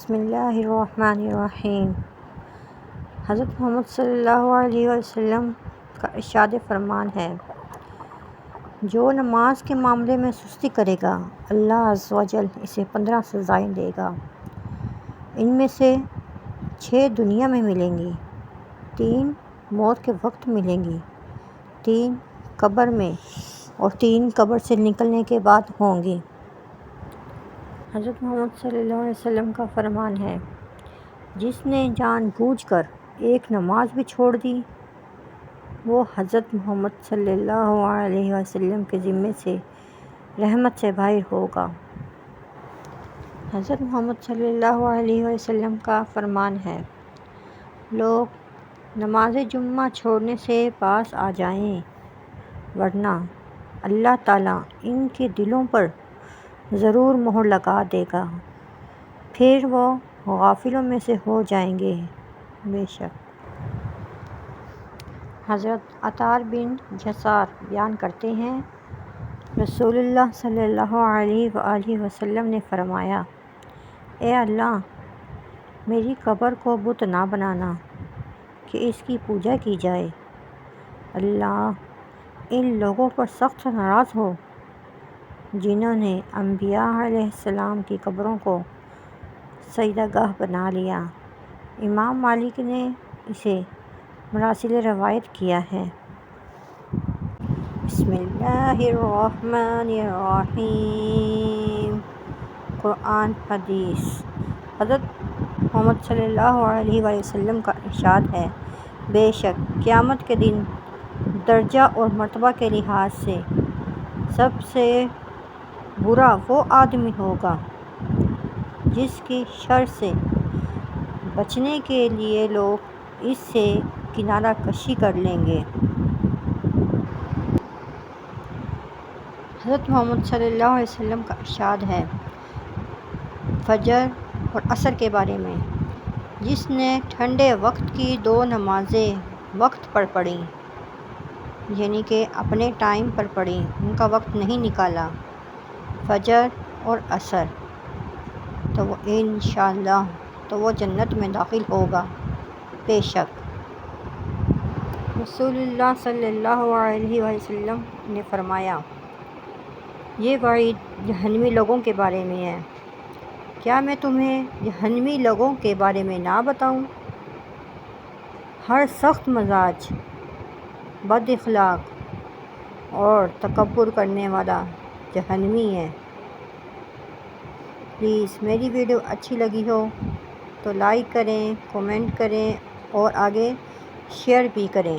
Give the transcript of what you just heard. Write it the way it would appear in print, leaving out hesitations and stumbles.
بسم اللہ الرحمن الرحیم۔ حضرت محمد صلی اللہ علیہ وسلم کا ارشاد فرمان ہے، جو نماز کے معاملے میں سستی کرے گا اللہ عز و جل اسے 15 سزائیں دے گا۔ ان میں سے 6 دنیا میں ملیں گی، 3 موت کے وقت ملیں گی، 3 قبر میں اور 3 قبر سے نکلنے کے بعد ہوں گی۔ حضرت محمد صلی اللہ علیہ وسلم کا فرمان ہے، جس نے جان بوجھ کر ایک نماز بھی چھوڑ دی، وہ حضرت محمد صلی اللہ علیہ وسلم کے ذمے سے رحمت سے باہر ہوگا۔ حضرت محمد صلی اللہ علیہ وسلم کا فرمان ہے، لوگ نماز جمعہ چھوڑنے سے باز آ جائیں، ورنہ اللہ تعالیٰ ان کے دلوں پر ضرور مہر لگا دے گا، پھر وہ غافلوں میں سے ہو جائیں گے۔ بے شک حضرت عطار بن یسار بیان کرتے ہیں، رسول اللہ صلی اللہ علیہ وآلہ وسلم نے فرمایا، اے اللہ، میری قبر کو بت نہ بنانا کہ اس کی پوجا کی جائے۔ اللہ ان لوگوں پر سخت ناراض ہو جنہوں نے انبیاء علیہ السلام کی قبروں کو سجدہ گاہ بنا لیا۔ امام مالک نے اسے مراسل روایت کیا ہے۔ بسم اللہ الرحمن الرحیم۔ قرآن حدیث۔ حضرت محمد صلی اللہ علیہ وآلہ وسلم کا ارشاد ہے، بے شک قیامت کے دن درجہ اور مرتبہ کے لحاظ سے سب سے برا وہ آدمی ہوگا جس کی شر سے بچنے کے لیے لوگ اس سے کنارہ کشی کر لیں گے۔ حضرت محمد صلی اللہ علیہ وسلم کا ارشاد ہے، فجر اور عصر کے بارے میں، جس نے ٹھنڈے وقت کی 2 نمازیں وقت پر پڑھیں، یعنی کہ اپنے ٹائم پر پڑھیں، ان کا وقت نہیں نکالا، فجر اور عصر، تو وہ انشاءاللہ تو وہ جنت میں داخل ہوگا۔ بے شک رسول اللہ صلی اللہ علیہ وسلم نے فرمایا، یہ وعید جہنمی لوگوں کے بارے میں ہے۔ کیا میں تمہیں جہنمی لوگوں کے بارے میں نہ بتاؤں؟ ہر سخت مزاج، بد اخلاق اور تکبر کرنے والا جہنمی ہے۔ پلیز میری ویڈیو اچھی لگی ہو تو لائک کریں، کومنٹ کریں اور آگے شیئر بھی کریں۔